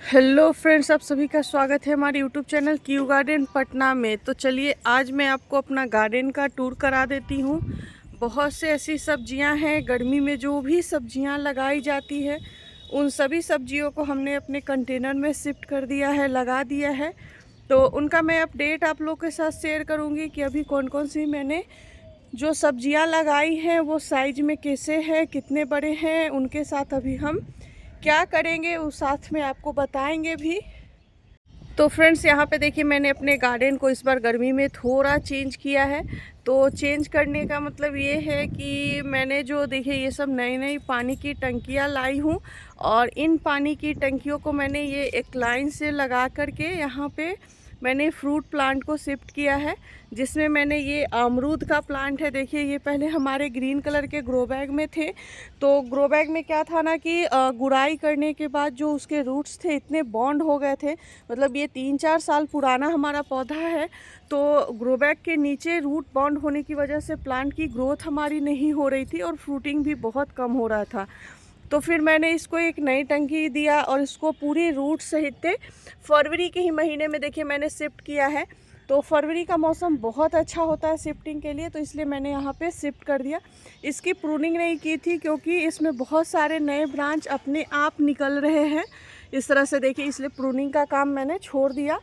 Hello friends, आप सभी का स्वागत है हमारे YouTube channel Q garden Patna में। तो चलिए आज मैं आपको अपना गार्डन का टूर करा देती हूँ। बहुत से ऐसी सब्जियाँ हैं, गर्मी में जो भी सब्जियाँ लगाई जाती है उन सभी सब्जियों को हमने अपने कंटेनर में शिफ्ट कर दिया है, लगा दिया है। तो उनका मैं अपडेट आप लोग के साथ शेयर करूँगी कि अभी कौन कौन सी मैंने जो सब्जियां लगाई हैं वो साइज में कैसे हैं, कितने बड़े हैं, उनके साथ अभी हम क्या करेंगे उस साथ में आपको बताएंगे भी। तो फ्रेंड्स यहाँ पे देखिए, मैंने अपने गार्डन को इस बार गर्मी में थोड़ा चेंज किया है। तो चेंज करने का मतलब ये है कि मैंने जो देखिए ये सब नई नई पानी की टंकियाँ लाई हूँ, और इन पानी की टंकियों को मैंने ये एक लाइन से लगा करके यहाँ पे मैंने फ्रूट प्लांट को शिफ्ट किया है, जिसमें मैंने ये अमरूद का प्लांट है। देखिए ये पहले हमारे ग्रीन कलर के ग्रो बैग में थे। तो ग्रो बैग में क्या था ना कि गुड़ाई करने के बाद जो उसके रूट्स थे इतने बॉन्ड हो गए थे, मतलब ये 3-4 साल पुराना हमारा पौधा है। तो ग्रो बैग के नीचे रूट बॉन्ड होने की वजह से प्लांट की ग्रोथ हमारी नहीं हो रही थी और फ्रूटिंग भी बहुत कम हो रहा था। तो फिर मैंने इसको एक नई टंकी दिया और इसको पूरी रूट सहित फरवरी के ही महीने में देखिए मैंने शिफ्ट किया है। तो फरवरी का मौसम बहुत अच्छा होता है शिफ्टिंग के लिए, तो इसलिए मैंने यहाँ पे शिफ्ट कर दिया। इसकी प्रूनिंग नहीं की थी क्योंकि इसमें बहुत सारे नए ब्रांच अपने आप निकल रहे हैं इस तरह से, देखिए इसलिए प्रूनिंग का काम मैंने छोड़ दिया।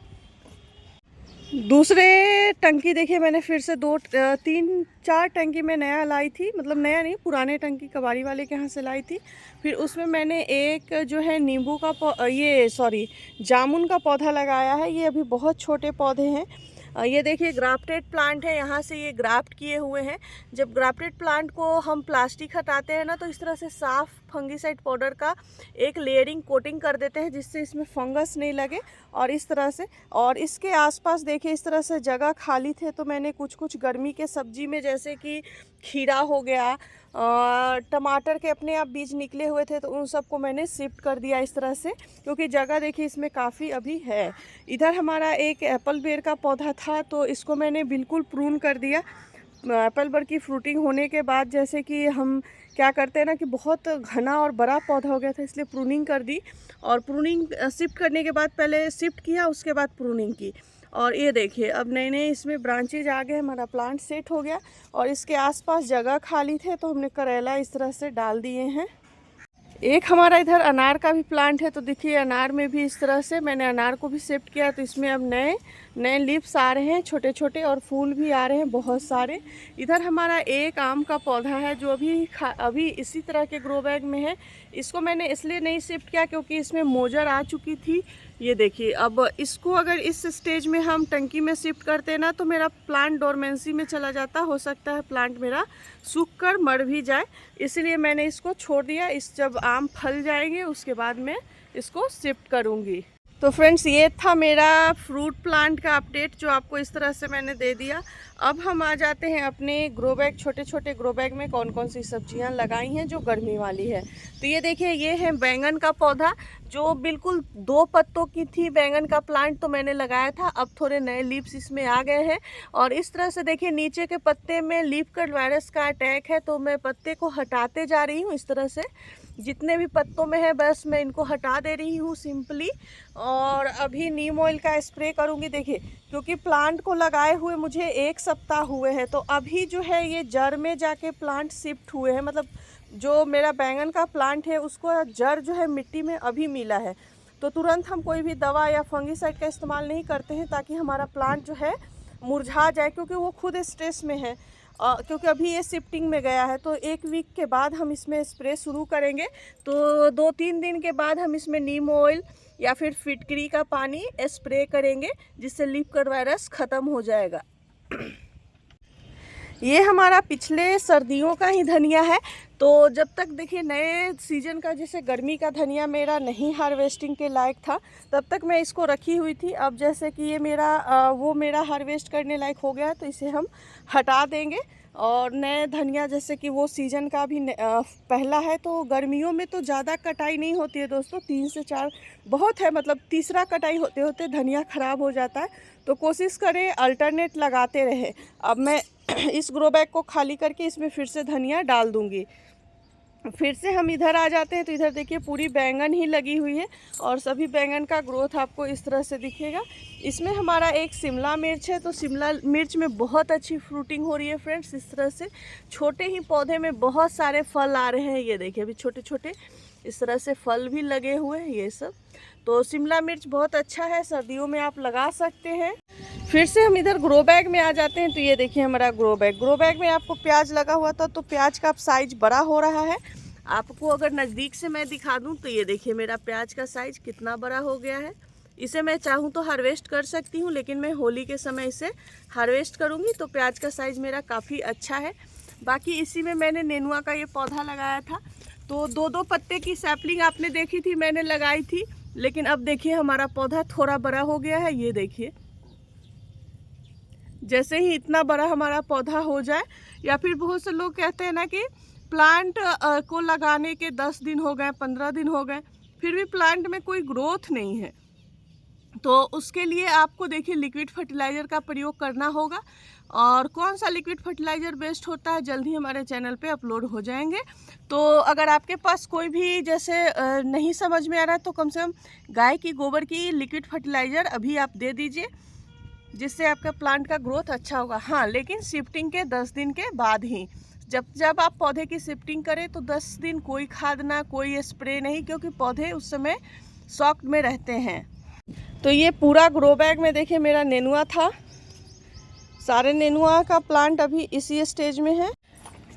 दूसरे टंकी देखिए मैंने फिर से 2-3-4 टंकी में नया लाई थी, मतलब नया नहीं, पुराने टंकी कबाड़ी वाले के यहाँ से लाई थी। फिर उसमें मैंने एक जो है नींबू का जामुन का पौधा लगाया है। ये अभी बहुत छोटे पौधे हैं। ये देखिए ग्राफ्टेड प्लांट है, यहाँ से ये ग्राफ्ट किए हुए हैं। जब ग्राफ्टेड प्लांट को हम प्लास्टिक हटाते हैं ना, तो इस तरह से साफ फंगीसाइड पाउडर का एक लेयरिंग कोटिंग कर देते हैं जिससे इसमें फंगस नहीं लगे। और इस तरह से, और इसके आसपास देखिए इस तरह से जगह खाली थे, तो मैंने कुछ कुछ गर्मी के सब्जी में जैसे कि खीरा हो गया, टमाटर के अपने आप बीज निकले हुए थे, तो उन सबको मैंने शिफ्ट कर दिया इस तरह से, क्योंकि जगह देखिए इसमें काफ़ी अभी है। इधर हमारा एक एप्पल बेर का पौधा था, तो इसको मैंने बिल्कुल प्रून कर दिया। एप्पल बेर की फ्रूटिंग होने के बाद जैसे कि हम क्या करते हैं ना कि बहुत घना और बड़ा पौधा हो गया था, इसलिए प्रूनिंग कर दी। और प्रूनिंग शिफ्ट करने के बाद पहले शिफ्ट किया, उसके बाद प्रूनिंग की। और ये देखिए अब नए नए इसमें ब्रांचेज आ गए, हमारा प्लांट सेट हो गया। और इसके आसपास जगह खाली थे तो हमने करेला इस तरह से डाल दिए हैं। एक हमारा इधर अनार का भी प्लांट है, तो देखिए अनार में भी इस तरह से मैंने अनार को भी शिफ्ट किया, तो इसमें अब नए नए लीव्स आ रहे हैं छोटे छोटे, और फूल भी आ रहे हैं बहुत सारे। इधर हमारा एक आम का पौधा है जो अभी इसी तरह के ग्रो बैग में है। इसको मैंने इसलिए नहीं शिफ्ट किया क्योंकि इसमें मोजर आ चुकी थी। ये देखिए अब इसको अगर इस स्टेज में हम टंकी में शिफ्ट करते हैं ना, तो मेरा प्लांट डोरमेंसी में चला जाता, हो सकता है प्लांट मेरा सूख कर मर भी जाए, इसलिए मैंने इसको छोड़ दिया। इस जब आम फल जाएंगे उसके बाद मैं इसको शिफ्ट करूँगी। तो फ्रेंड्स ये था मेरा फ्रूट प्लांट का अपडेट जो आपको इस तरह से मैंने दे दिया। अब हम आ जाते हैं अपने ग्रो बैग, छोटे छोटे ग्रो बैग में कौन कौन सी सब्जियां लगाई हैं जो गर्मी वाली है। तो ये देखिए ये है बैंगन का पौधा, जो बिल्कुल 2 पत्तों की थी बैंगन का प्लांट, तो मैंने लगाया था। अब थोड़े नए लीव्स इसमें आ गए हैं, और इस तरह से देखिए नीचे के पत्ते में लीफ कट वायरस का अटैक है, तो मैं पत्ते को हटाते जा रही हूँ इस तरह से। जितने भी पत्तों में है बस मैं इनको हटा दे रही हूँ सिंपली। और अभी नीम ऑयल का स्प्रे करूँगी। देखिए क्योंकि प्लांट को लगाए हुए मुझे 1 सप्ताह हुए हैं, तो अभी जो है ये जड़ में जाके प्लांट शिफ्ट हुए हैं, मतलब जो मेरा बैंगन का प्लांट है उसको जड़ जो है मिट्टी में अभी मिला है। तो तुरंत हम कोई भी दवा या फंगीसाइड का इस्तेमाल नहीं करते हैं ताकि हमारा प्लांट जो है मुरझा जाए, क्योंकि वो खुद स्ट्रेस में है। क्योंकि अभी ये शिफ्टिंग में गया है, तो 1 वीक के बाद हम इसमें स्प्रे शुरू करेंगे। तो 2-3 दिन के बाद हम इसमें नीम ऑयल या फिर फिटकरी का पानी स्प्रे करेंगे, जिससे लीफ कट वायरस ख़त्म हो जाएगा। ये हमारा पिछले सर्दियों का ही धनिया है। तो जब तक देखिए नए सीजन का, जैसे गर्मी का धनिया मेरा नहीं हार्वेस्टिंग के लायक था, तब तक मैं इसको रखी हुई थी। अब जैसे कि ये मेरा हार्वेस्ट करने लायक हो गया है, तो इसे हम हटा देंगे। और नए धनिया जैसे कि वो सीज़न का भी पहला है, तो गर्मियों में तो ज़्यादा कटाई नहीं होती है दोस्तों, 3 से 4 बहुत है, मतलब तीसरा कटाई होते होते धनिया ख़राब हो जाता है। तो कोशिश करें अल्टरनेट लगाते रहे। अब मैं इस ग्रो बैग को खाली करके इसमें फिर से धनिया डाल दूँगी। फिर से हम इधर आ जाते हैं तो इधर देखिए पूरी बैंगन ही लगी हुई है और सभी बैंगन का ग्रोथ आपको इस तरह से दिखेगा। इसमें हमारा एक शिमला मिर्च है, तो शिमला मिर्च में बहुत अच्छी फ्रूटिंग हो रही है फ्रेंड्स। इस तरह से छोटे ही पौधे में बहुत सारे फल आ रहे हैं। ये देखिए अभी छोटे छोटे इस तरह से फल भी लगे हुए हैं ये सब। तो शिमला मिर्च बहुत अच्छा है, सर्दियों में आप लगा सकते हैं। फिर से हम इधर ग्रो बैग में आ जाते हैं तो ये देखिए हमारा ग्रो बैग में आपको प्याज लगा हुआ था, तो प्याज का साइज बड़ा हो रहा है। आपको अगर नज़दीक से मैं दिखा दूं तो ये देखिए मेरा प्याज का साइज कितना बड़ा हो गया है। इसे मैं चाहूँ तो हार्वेस्ट कर सकती हूँ, लेकिन मैं होली के समय इसे हार्वेस्ट करूँगी। तो प्याज का साइज मेरा काफ़ी अच्छा है। बाकी इसी में मैंने नेनुआ का ये पौधा लगाया था, तो दो दो पत्ते की सैपलिंग आपने देखी थी मैंने लगाई थी, लेकिन अब देखिए हमारा पौधा थोड़ा बड़ा हो गया है। ये देखिए जैसे ही इतना बड़ा हमारा पौधा हो जाए, या फिर बहुत से लोग कहते हैं ना कि प्लांट को लगाने के 10 दिन हो गए, 15 दिन हो गए, फिर भी प्लांट में कोई ग्रोथ नहीं है, तो उसके लिए आपको देखिए लिक्विड फर्टिलाइज़र का प्रयोग करना होगा। और कौन सा लिक्विड फर्टिलाइज़र बेस्ट होता है जल्द ही हमारे चैनल पे अपलोड हो जाएंगे। तो अगर आपके पास कोई भी जैसे नहीं समझ में आ रहा है तो कम से कम गाय की गोबर की लिक्विड फर्टिलाइज़र अभी आप दे दीजिए, जिससे आपका प्लांट का ग्रोथ अच्छा होगा। हाँ, लेकिन शिफ्टिंग के 10 दिन के बाद ही, जब आप पौधे की शिफ्टिंग करें तो 10 दिन कोई खाद ना, कोई स्प्रे नहीं, क्योंकि पौधे उस समय शॉक में रहते हैं। तो ये पूरा ग्रो बैग में देखिए मेरा नेनुआ था। सारे नेनुआ का प्लांट अभी इसी स्टेज में है।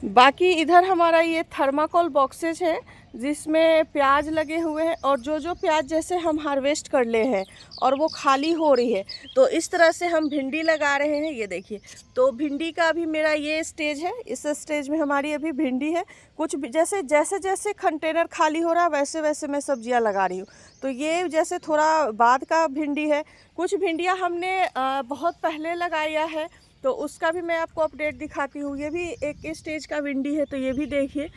बाकी इधर हमारा ये थर्माकोल बॉक्सेज है जिसमें प्याज लगे हुए हैं, और जो प्याज जैसे हम हार्वेस्ट कर ले हैं और वो खाली हो रही है, तो इस तरह से हम भिंडी लगा रहे हैं। ये देखिए, तो भिंडी का अभी मेरा ये स्टेज है, इस स्टेज में हमारी अभी भिंडी है। कुछ जैसे जैसे जैसे कंटेनर खाली हो रहा है वैसे वैसे मैं सब्जियां लगा रही हूँ। तो ये जैसे थोड़ा बाद का भिंडी है। कुछ भिंडियाँ हमने बहुत पहले लगाया है, तो उसका भी मैं आपको अपडेट दिखाती हूँ। ये भी एक स्टेज का भिंडी है, तो ये भी देखिए।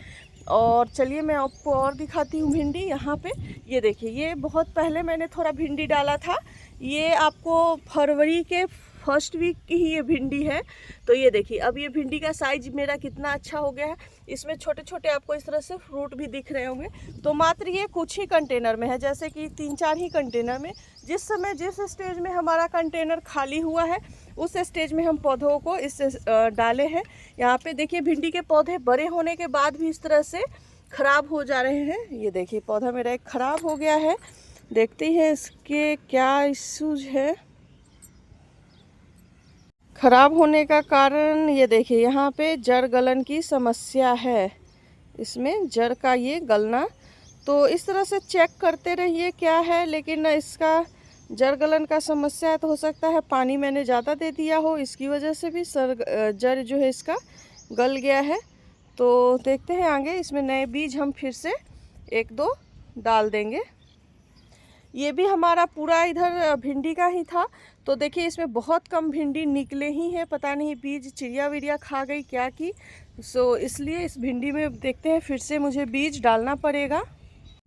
और चलिए मैं आपको और दिखाती हूँ भिंडी। यहाँ पे ये देखिए, ये बहुत पहले मैंने थोड़ा भिंडी डाला था। ये आपको फरवरी के फर्स्ट वीक की ही ये भिंडी है। तो ये देखिए अब ये भिंडी का साइज मेरा कितना अच्छा हो गया है। इसमें छोटे छोटे आपको इस तरह से फ्रूट भी दिख रहे होंगे। तो मात्र ये कुछ ही कंटेनर में है, जैसे कि 3-4 ही कंटेनर में। जिस समय जिस स्टेज में हमारा कंटेनर खाली हुआ है उस स्टेज में हम पौधों को इस डाले हैं। यहाँ पे देखिए भिंडी के पौधे बड़े होने के बाद भी इस तरह से ख़राब हो जा रहे हैं। ये देखिए पौधा मेरा एक ख़राब हो गया है। देखते हैं इसके क्या इश्यूज है। ख़राब होने का कारण ये देखिए, यहाँ पे जड़ गलन की समस्या है। इसमें जड़ का ये गलना, तो इस तरह से चेक करते रहिए क्या है। लेकिन इसका जड़ गलन का समस्या है, तो हो सकता है पानी मैंने ज़्यादा दे दिया हो, इसकी वजह से भी जड़ जो है इसका गल गया है। तो देखते हैं आगे, इसमें नए बीज हम फिर से 1-2 डाल देंगे। ये भी हमारा पूरा इधर भिंडी का ही था। तो देखिए इसमें बहुत कम भिंडी निकले ही हैं, पता नहीं बीज चिड़िया विड़िया खा गई क्या की। सो इसलिए इस भिंडी में देखते हैं फिर से मुझे बीज डालना पड़ेगा।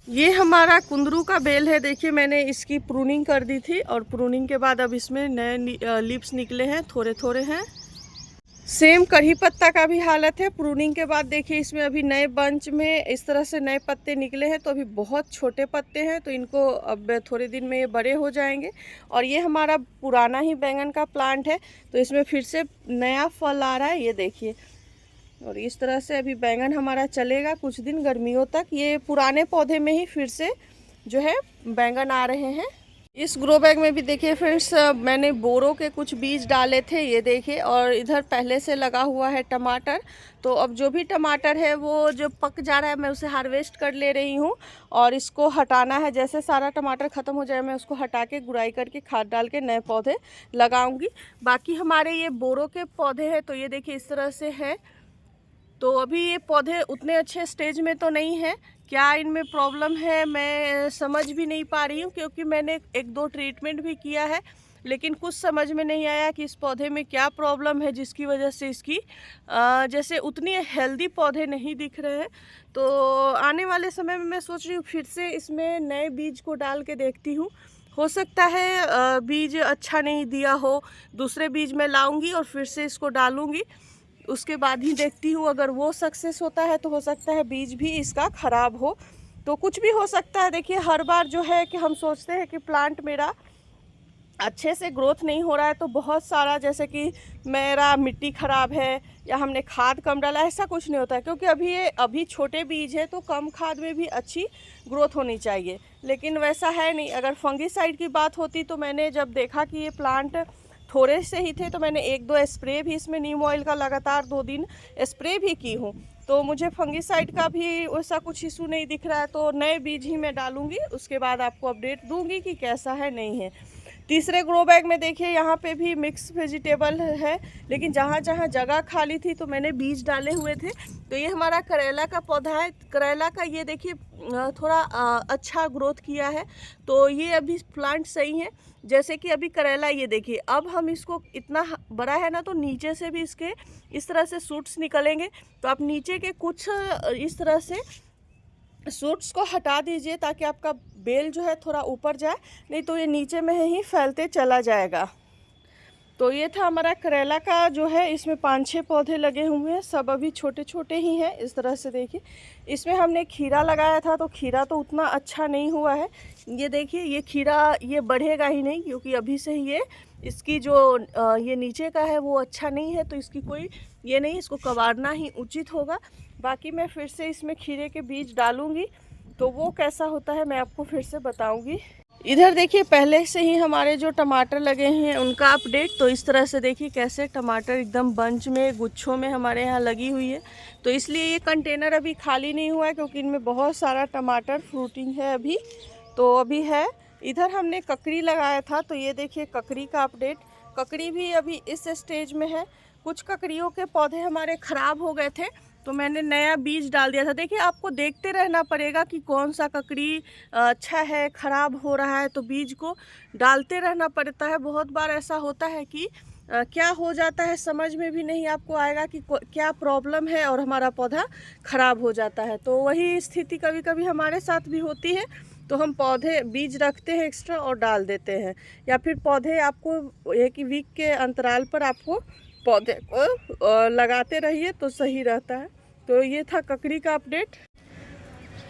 ये हमारा कुंदरू का बेल है। देखिए मैंने इसकी प्रूनिंग कर दी थी, और प्रूनिंग के बाद अब इसमें नए लीव्स निकले हैं, थोड़े थोड़े हैं। सेम कढ़ी पत्ता का भी हालत है। प्रूनिंग के बाद देखिए इसमें अभी नए बंच में इस तरह से नए पत्ते निकले हैं। तो अभी बहुत छोटे पत्ते हैं, तो इनको अब थोड़े दिन में ये बड़े हो जाएंगे। और ये हमारा पुराना ही बैंगन का प्लांट है, तो इसमें फिर से नया फल आ रहा है। ये देखिए, और इस तरह से अभी बैंगन हमारा चलेगा कुछ दिन, गर्मियों तक। ये पुराने पौधे में ही फिर से जो है बैंगन आ रहे हैं। इस ग्रो बैग में भी देखिए फ्रेंड्स, मैंने बोरों के कुछ बीज डाले थे, ये देखिए। और इधर पहले से लगा हुआ है टमाटर। तो अब जो भी टमाटर है वो जो पक जा रहा है मैं उसे हार्वेस्ट कर ले रही हूँ, और इसको हटाना है। जैसे सारा टमाटर ख़त्म हो जाए मैं उसको हटा के गुड़ाई करके खाद डाल के नए पौधे लगाऊंगी। बाकी हमारे ये बोरों के पौधे हैं, तो ये देखिए इस तरह से है। तो अभी ये पौधे उतने अच्छे स्टेज में तो नहीं है। क्या इनमें प्रॉब्लम है मैं समझ भी नहीं पा रही हूँ, क्योंकि मैंने 1-2 ट्रीटमेंट भी किया है, लेकिन कुछ समझ में नहीं आया कि इस पौधे में क्या प्रॉब्लम है जिसकी वजह से इसकी जैसे उतनी हेल्दी पौधे नहीं दिख रहे हैं। तो आने वाले समय में मैं सोच रही हूँ फिर से इसमें नए बीज को डाल के देखती हूँ। हो सकता है बीज अच्छा नहीं दिया हो, दूसरे बीज मैं लाऊंगी और फिर से इसको डालूंगी। उसके बाद ही देखती हूँ। अगर वो सक्सेस होता है तो हो सकता है बीज भी इसका ख़राब हो, तो कुछ भी हो सकता है। देखिए हर बार जो है कि हम सोचते हैं कि प्लांट मेरा अच्छे से ग्रोथ नहीं हो रहा है तो बहुत सारा, जैसे कि मेरा मिट्टी ख़राब है या हमने खाद कम डाला, ऐसा कुछ नहीं होता है। क्योंकि अभी छोटे बीज है तो कम खाद में भी अच्छी ग्रोथ होनी चाहिए, लेकिन वैसा है नहीं। अगर फंगीसाइड की बात होती तो मैंने जब देखा कि ये प्लांट थोड़े से ही थे तो मैंने 1-2 स्प्रे भी इसमें नीम ऑयल का लगातार 2 दिन स्प्रे भी की हूँ। तो मुझे फंगीसाइड का भी वैसा कुछ इशू नहीं दिख रहा है, तो नए बीज ही मैं डालूँगी, उसके बाद आपको अपडेट दूँगी कि कैसा है नहीं है। तीसरे ग्रो बैग में देखिए यहाँ पे भी मिक्स वेजिटेबल है, लेकिन जहाँ जहाँ जगह खाली थी तो मैंने बीज डाले हुए थे। तो ये हमारा करेला का पौधा है। करेला का ये देखिए थोड़ा अच्छा ग्रोथ किया है, तो ये अभी प्लांट सही है। जैसे कि अभी करेला ये देखिए, अब हम इसको इतना बड़ा है ना, तो नीचे से भी इसके इस तरह से सूट्स निकलेंगे। तो आप नीचे के कुछ इस तरह से सूट्स को हटा दीजिए ताकि आपका बेल जो है थोड़ा ऊपर जाए, नहीं तो ये नीचे में ही फैलते चला जाएगा। तो ये था हमारा करेला का जो है, इसमें 5-6 पौधे लगे हुए हैं, सब अभी छोटे छोटे ही हैं। इस तरह से देखिए, इसमें हमने खीरा लगाया था तो खीरा तो उतना अच्छा नहीं हुआ है। ये देखिए ये खीरा ये बढ़ेगा ही नहीं, क्योंकि अभी से ही ये इसकी जो ये नीचे का है वो अच्छा नहीं है, तो इसकी कोई ये नहीं, इसको कबाड़ना ही उचित होगा। बाकी मैं फिर से इसमें खीरे के बीज डालूँगी, तो वो कैसा होता है मैं आपको फिर से बताऊँगी। इधर देखिए पहले से ही हमारे जो टमाटर लगे हैं उनका अपडेट। तो इस तरह से देखिए कैसे टमाटर एकदम बंच में, गुच्छों में हमारे यहाँ लगी हुई है। तो इसलिए ये कंटेनर अभी खाली नहीं हुआ है, क्योंकि इनमें बहुत सारा टमाटर फ्रूटिंग है अभी, तो अभी है। इधर हमने ककड़ी लगाया था, तो ये देखिए ककड़ी का अपडेट। ककड़ी भी अभी इस स्टेज में है। कुछ ककड़ियों के पौधे हमारे ख़राब हो गए थे, तो मैंने नया बीज डाल दिया था। देखिए आपको देखते रहना पड़ेगा कि कौन सा ककड़ी अच्छा है, ख़राब हो रहा है, तो बीज को डालते रहना पड़ता है। बहुत बार ऐसा होता है कि क्या हो जाता है समझ में भी नहीं आपको आएगा कि क्या प्रॉब्लम है, और हमारा पौधा ख़राब हो जाता है। तो वही स्थिति कभी कभी हमारे साथ भी होती है, तो हम पौधे बीज रखते हैं एक्स्ट्रा और डाल देते हैं, या फिर पौधे आपको एक वीक के अंतराल पर आपको पौधे को लगाते रहिए तो सही रहता है। तो ये था ककड़ी का अपडेट।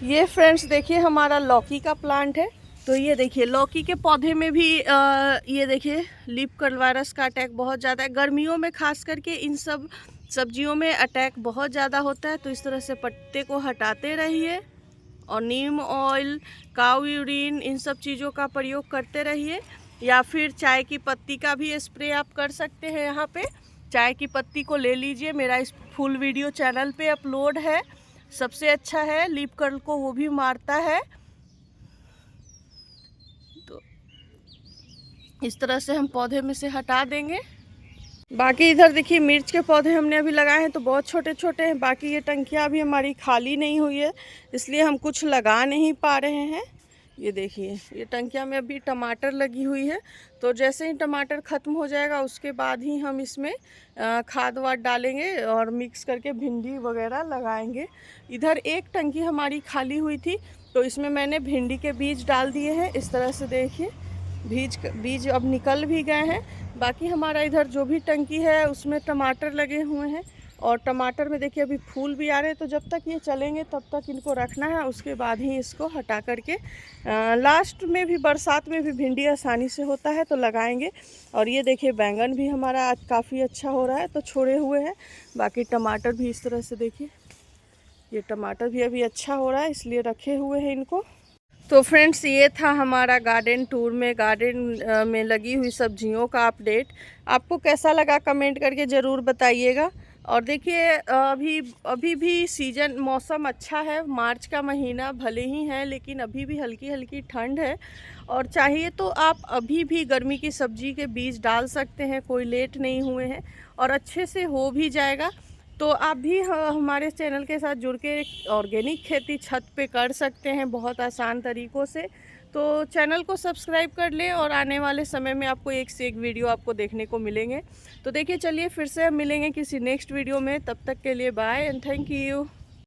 ये फ्रेंड्स देखिए हमारा लौकी का प्लांट है। तो ये देखिए लौकी के पौधे में भी ये देखिए लीफ कर्ल वायरस का अटैक बहुत ज़्यादा है। गर्मियों में खास करके इन सब सब्जियों में अटैक बहुत ज़्यादा होता है। तो इस तरह से पत्ते को हटाते रहिए और नीम ऑयल, काऊ यूरिन, इन सब चीज़ों का प्रयोग करते रहिए, या फिर चाय की पत्ती का भी स्प्रे आप कर सकते हैं। यहाँ पे चाय की पत्ती को ले लीजिए, मेरा इस फुल वीडियो चैनल पे अपलोड है। सबसे अच्छा है, लीफ कर्ल को वो भी मारता है। तो इस तरह से हम पौधे में से हटा देंगे। बाकी इधर देखिए मिर्च के पौधे हमने अभी लगाए हैं, तो बहुत छोटे छोटे हैं। बाकी ये टंकियाँ अभी हमारी खाली नहीं हुई है, इसलिए हम कुछ लगा नहीं पा रहे हैं। ये देखिए ये टंकियाँ में अभी टमाटर लगी हुई है, तो जैसे ही टमाटर ख़त्म हो जाएगा उसके बाद ही हम इसमें खाद वाद डालेंगे और मिक्स करके भिंडी वगैरह लगाएंगे। इधर एक टंकी हमारी खाली हुई थी, तो इसमें मैंने भिंडी के बीज डाल दिए हैं। इस तरह से देखिए बीज अब निकल भी गए हैं। बाकी हमारा इधर जो भी टंकी है उसमें टमाटर लगे हुए हैं, और टमाटर में देखिए अभी फूल भी आ रहे हैं। तो जब तक ये चलेंगे तब तक इनको रखना है, उसके बाद ही इसको हटा करके लास्ट में भी, बरसात में भी भिंडी आसानी से होता है तो लगाएंगे। और ये देखिए बैंगन भी हमारा आज काफ़ी अच्छा हो रहा है, तो छोड़े हुए हैं। बाकी टमाटर भी इस तरह से देखिए, ये टमाटर भी अभी अच्छा हो रहा है, इसलिए रखे हुए हैं इनको। तो फ्रेंड्स ये था हमारा गार्डन टूर में, गार्डन में लगी हुई सब्जियों का अपडेट। आपको कैसा लगा कमेंट करके ज़रूर बताइएगा। और देखिए अभी भी सीजन, मौसम अच्छा है। मार्च का महीना भले ही है, लेकिन अभी भी हल्की हल्की ठंड है, और चाहिए तो आप अभी भी गर्मी की सब्जी के बीज डाल सकते हैं, कोई लेट नहीं हुए हैं और अच्छे से हो भी जाएगा। तो आप भी हमारे चैनल के साथ जुड़ के ऑर्गेनिक खेती छत पे कर सकते हैं बहुत आसान तरीक़ों से। तो चैनल को सब्सक्राइब कर लें, और आने वाले समय में आपको एक से एक वीडियो आपको देखने को मिलेंगे। तो देखिए चलिए फिर से हम मिलेंगे किसी नेक्स्ट वीडियो में, तब तक के लिए बाय एंड थैंक यू।